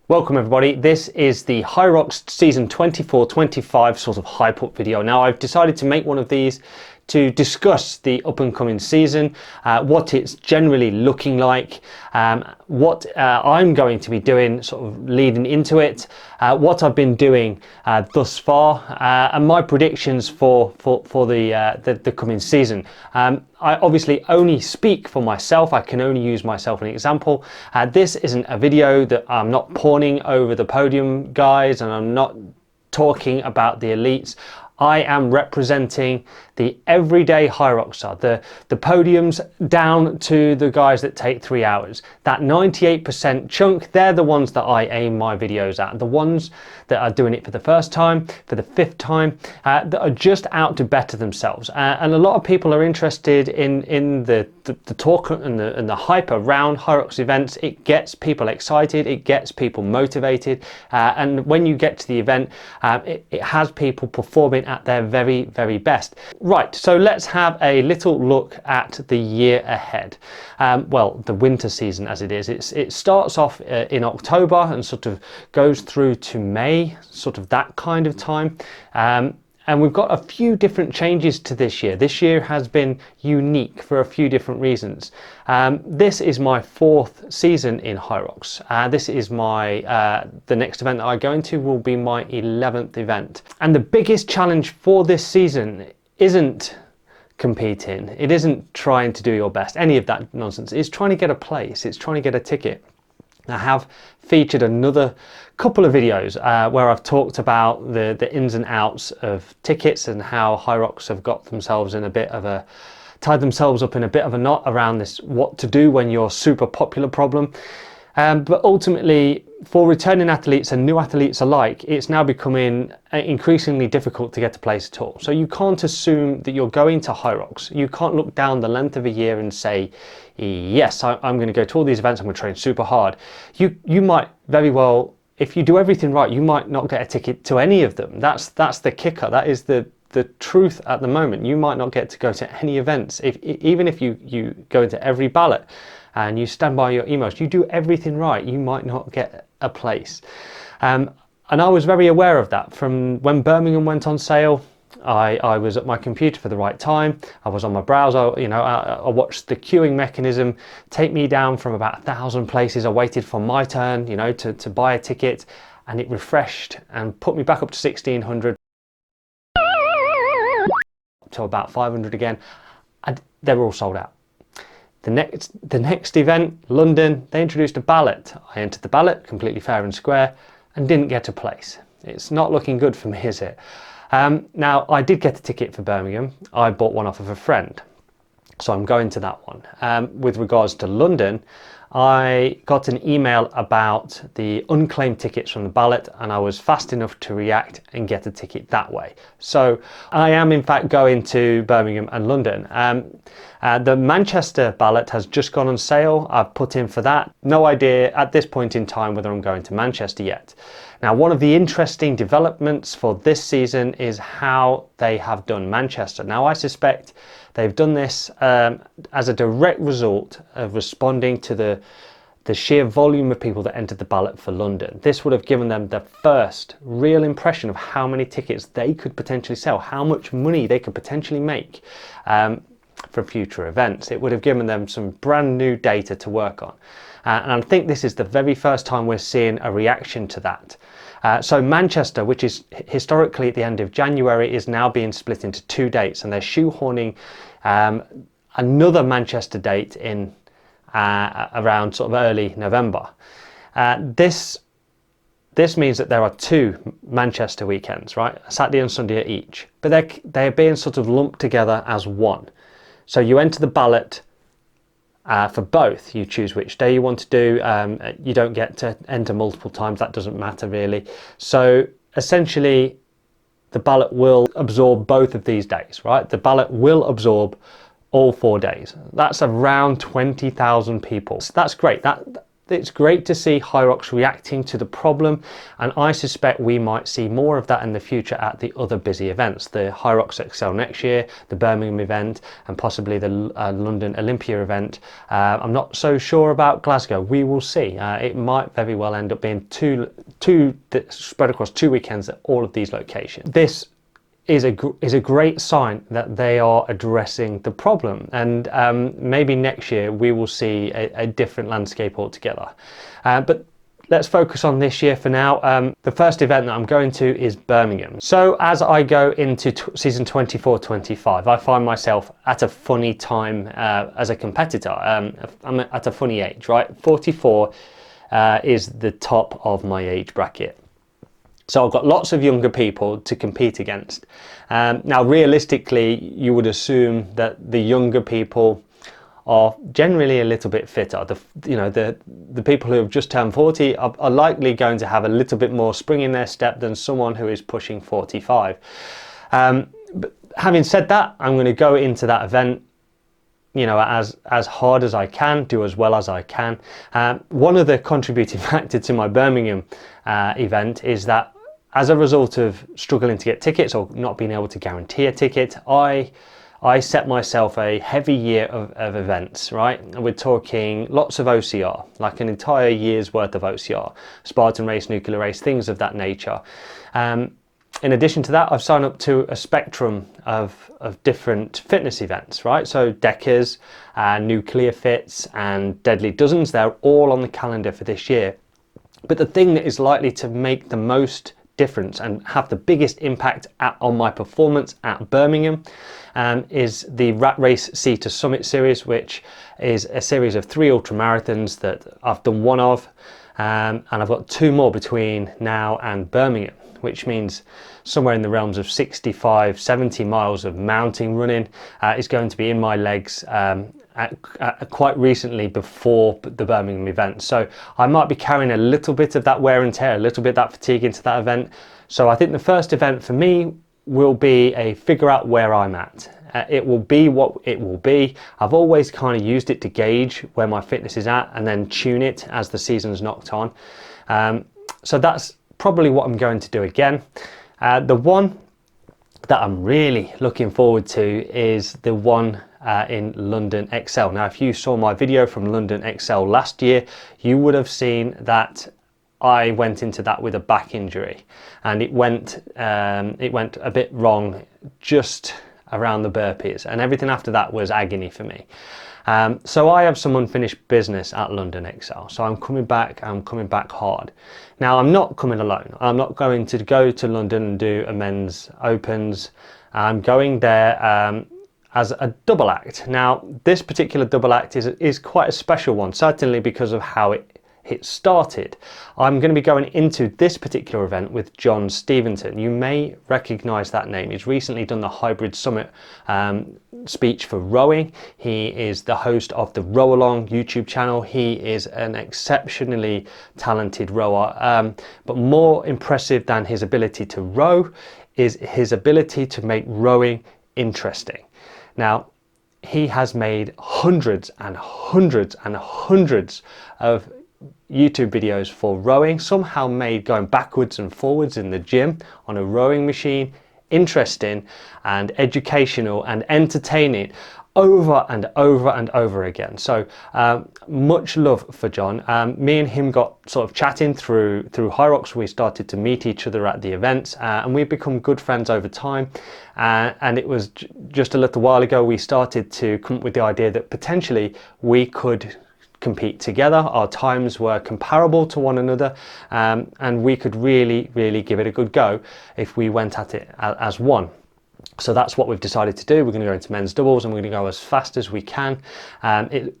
Welcome everybody, this is the Hyrox season 24-25 sort of hype up video. Now I've decided to make one of these to discuss the up and coming season, what it's generally looking like, what I'm going to be doing sort of leading into it, what I've been doing thus far, and my predictions for the coming season. I obviously only speak for myself. I can only use myself as an example. This isn't a video that I'm not pawning over the podium guys, and I'm not talking about the elites. I am representing the everyday Hyroxer, the podiums down to the guys that take 3 hours. That 98% chunk, they're the ones that I aim my videos at. The ones that are doing it for the first time, for the 5th time, that are just out to better themselves. And a lot of people are interested in the talk and the hype around Hyrox events. It gets people excited, it gets people motivated, and when you get to the event, it has people performing at their very, very best. Right, so let's have a little look at the year ahead. Well, the winter season as it is. It starts off in October and sort of goes through to May, sort of that kind of time. And we've got a few different changes to this year. This year has been unique for a few different reasons. This is my 4th season in Hyrox. This is the next event that I go into will be my 11th event. And the biggest challenge for this season isn't competing. It isn't trying to do your best, any of that nonsense. It's trying to get a place. It's trying to get a ticket. I have featured another couple of videos where I've talked about the ins and outs of tickets and how Hyrox have got themselves in a bit of a, tied themselves up in a bit of a knot around this what to do when you're super popular problem. But ultimately, for returning athletes and new athletes alike, it's now becoming increasingly difficult to get a place at all. So you can't assume that you're going to Hyrox. You can't look down the length of a year and say, yes, I'm going to go to all these events, I'm going to train super hard. You might very well, if you do everything right, you might not get a ticket to any of them. That's the kicker. That is the truth at the moment. You might not get to go to any events. Even if you go into every ballot and you stand by your emails, you do everything right, you might not get a place. And I was very aware of that from when Birmingham went on sale. I was at my computer for the right time. I was on my browser, you know, I watched the queuing mechanism take me down from about 1,000 places. I waited for my turn, you know, to buy a ticket, and it refreshed and put me back up to 1,600, to about 500 again, and they were all sold out. The next event, London, they introduced a ballot. I entered the ballot, completely fair and square, and didn't get a place. It's not looking good for me, is it? Now, I did get a ticket for Birmingham. I bought one off of a friend, so I'm going to that one. With regards to London, I got an email about the unclaimed tickets from the ballot, and I was fast enough to react and get a ticket that way. So I am in fact going to Birmingham and London. The Manchester ballot has just gone on sale. I've put in for that. No idea at this point in time whether I'm going to Manchester yet. Now, one of the interesting developments for this season is how they have done Manchester. Now, I suspect they've done this as a direct result of responding to the sheer volume of people that entered the ballot for London. This would have given them the first real impression of how many tickets they could potentially sell, how much money they could potentially make for future events. It would have given them some brand new data to work on. And I think this is the very first time we're seeing a reaction to that. So Manchester, which is historically at the end of January, is now being split into 2 dates, and they're shoehorning another Manchester date in around sort of early November. This means that there are 2 Manchester weekends, right? Saturday and Sunday at each, but they're being sort of lumped together as one. So you enter the ballot for both. You choose which day you want to do. You don't get to enter multiple times. That doesn't matter really. So essentially, the ballot will absorb both of these days, right? The ballot will absorb all 4 days. That's around 20,000 people. So that's great. it's great to see Hyrox reacting to the problem, and I suspect we might see more of that in the future at the other busy events, the Hyrox Excel next year, the Birmingham event, and possibly the London Olympia event. I'm not so sure about Glasgow. We will see. It might very well end up being two spread across 2 weekends at all of these locations. This is a great sign that they are addressing the problem, and maybe next year we will see a different landscape altogether. But let's focus on this year for now. The first event that I'm going to is Birmingham. So as I go into season 24-25, I find myself at a funny time as a competitor. I'm at a funny age, right? 44 is the top of my age bracket. So I've got lots of younger people to compete against. Now, realistically, you would assume that the younger people are generally a little bit fitter. The people who have just turned 40 are likely going to have a little bit more spring in their step than someone who is pushing 45. But having said that, I'm going to go into that event, you know, as hard as I can, do as well as I can. One of the contributing factors to my Birmingham event is that as a result of struggling to get tickets or not being able to guarantee a ticket, I set myself a heavy year of events, right? And we're talking lots of OCR, like an entire year's worth of OCR, Spartan race, nuclear race, things of that nature. In addition to that, I've signed up to a spectrum of different fitness events, right? So Deckers, nuclear fits, and deadly dozens, they're all on the calendar for this year. But the thing that is likely to make the most difference and have the biggest impact on my performance at Birmingham is the Rat Race Sea to Summit series, which is a series of 3 ultramarathons that I've done one of, and I've got 2 more between now and Birmingham, which means somewhere in the realms of 65-70 miles of mountain running is going to be in my legs quite recently before the Birmingham event. So I might be carrying a little bit of that wear and tear, a little bit of that fatigue into that event. So I think the first event for me will be a figure out where I'm at. It will be what it will be. I've always kind of used it to gauge where my fitness is at and then tune it as the season's knocked on. So that's probably what I'm going to do again. The one that I'm really looking forward to is the one in London XL. Now, if you saw my video from London XL last year, you would have seen that I went into that with a back injury, and it went a bit wrong just around the burpees, and everything after that was agony for me. So I have some unfinished business at London XL, so I'm coming back hard. Now, I'm not coming alone. I'm not going to go to London and do a men's opens. I'm going there as a double act. Now, this particular double act is quite a special one, certainly because of how it started. I'm going to be going into this particular event with John Steventon. You may recognize that name. He's recently done the Hybrid Summit speech for rowing. He is the host of the Row Along YouTube channel. He is an exceptionally talented rower, but more impressive than his ability to row is his ability to make rowing interesting. Now, he has made hundreds and hundreds and hundreds of YouTube videos for rowing, somehow made going backwards and forwards in the gym on a rowing machine interesting and educational and entertaining over and over and over again. So much love for John. Me and him got sort of chatting through Hyrox. We started to meet each other at the events, and we've become good friends over time. And it was just a little while ago we started to come up with the idea that potentially we could compete together. Our times were comparable to one another, and we could really give it a good go if we went at it as one. So that's what we've decided to do. We're going to go into men's doubles and we're going to go as fast as we can.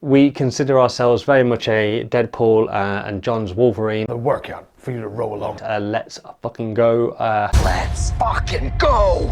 We consider ourselves very much a Deadpool and John's Wolverine. A workout for you to row along. Let's fucking go. Let's fucking go.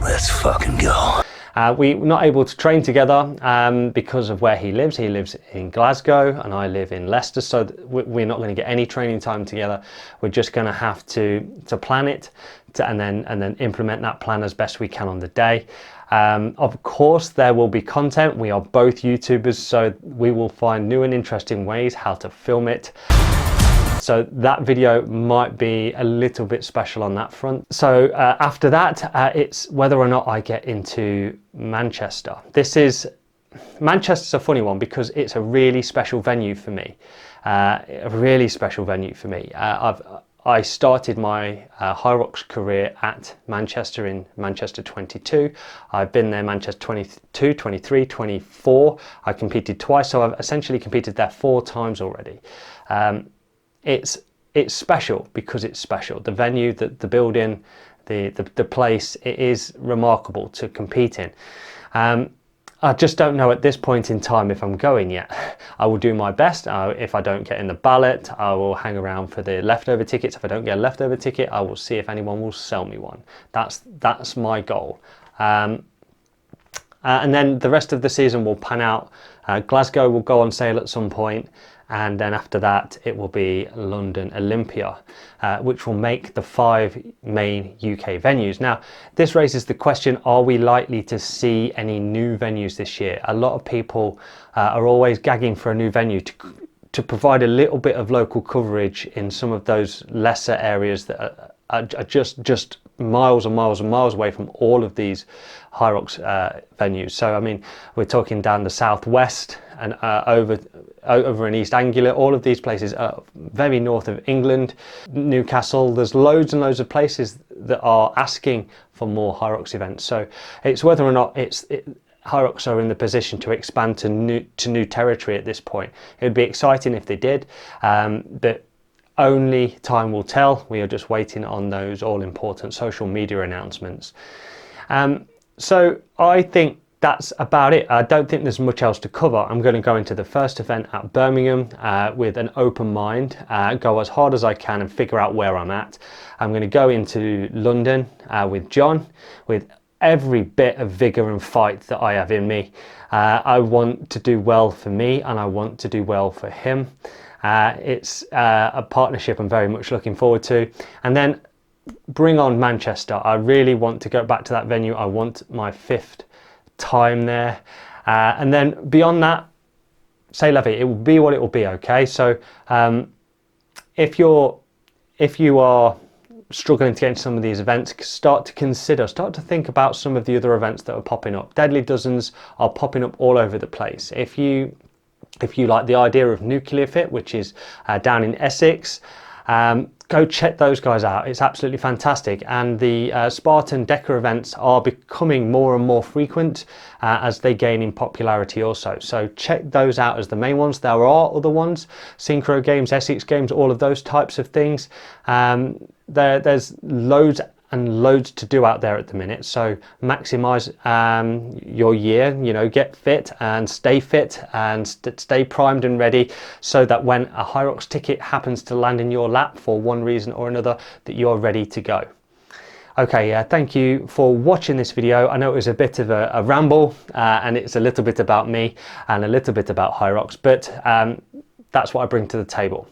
Let's fucking go. We're not able to train together because of where he lives. He lives in Glasgow and I live in Leicester, so we're not going to get any training time together. We're just going to have to plan it and then implement that plan as best we can on the day. Of course, there will be content. We are both YouTubers, so we will find new and interesting ways how to film it. So that video might be a little bit special on that front. So after that, it's whether or not I get into Manchester. Manchester's a funny one because it's a really special venue for me. A really special venue for me. I started my Hyrox career at Manchester in Manchester 22. I've been there Manchester 22, 23, 24. I competed twice, so I've essentially competed there 4 times already. It's special because it's special. The venue, the building, the place, it is remarkable to compete in. I just don't know at this point in time if I'm going yet. I will do my best. If I don't get in the ballot, I will hang around for the leftover tickets. If I don't get a leftover ticket, I will see if anyone will sell me one. That's my goal. And then the rest of the season will pan out. Glasgow will go on sale at some point, and then after that it will be London Olympia, which will make the 5 main UK venues. Now this raises the question, are we likely to see any new venues this year? A lot of people are always gagging for a new venue to provide a little bit of local coverage in some of those lesser areas that are just miles and miles and miles away from all of these Hyrox venues. So I mean, we're talking down the southwest and over in East Anglia. All of these places are very north of England. Newcastle, there's loads and loads of places that are asking for more Hyrox events. So it's whether or not Hyrox are in the position to expand to new territory at this point. It would be exciting if they did, but only time will tell. We are just waiting on those all-important social media announcements. So I think that's about it. I don't think there's much else to cover. I'm going to go into the first event at Birmingham with an open mind, go as hard as I can and figure out where I'm at. I'm going to go into London with John with every bit of vigour and fight that I have in me. I want to do well for me and I want to do well for him. It's a partnership I'm very much looking forward to. And then bring on Manchester. I really want to go back to that venue. I want my 5th time there. And then beyond that, say la vie. It will be what it will be, okay? So if you are struggling to get into some of these events, start to think about some of the other events that are popping up. Deadly Dozens are popping up all over the place. If you like the idea of Nuclear Fit, which is down in Essex, go check those guys out. It's absolutely fantastic. And the Spartan Decker events are becoming more and more frequent as they gain in popularity also. So check those out as the main ones. There are other ones, Synchro Games, Essex Games, all of those types of things. There's loads and loads to do out there at the minute, so maximize your year, get fit and stay stay primed and ready, so that when a Hyrox ticket happens to land in your lap for one reason or another, that you're ready to go. Okay, thank you for watching this video. I know it was a bit of a ramble and it's a little bit about me and a little bit about Hyrox, but that's what I bring to the table.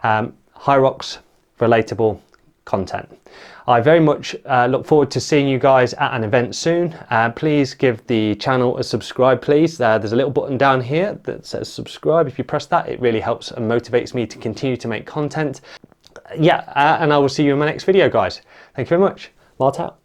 Hyrox relatable content. I very much look forward to seeing you guys at an event soon. Please give the channel a subscribe, please. There's a little button down here that says subscribe. If you press that, it really helps and motivates me to continue to make content. And I will see you in my next video, guys. Thank you very much. Mart out.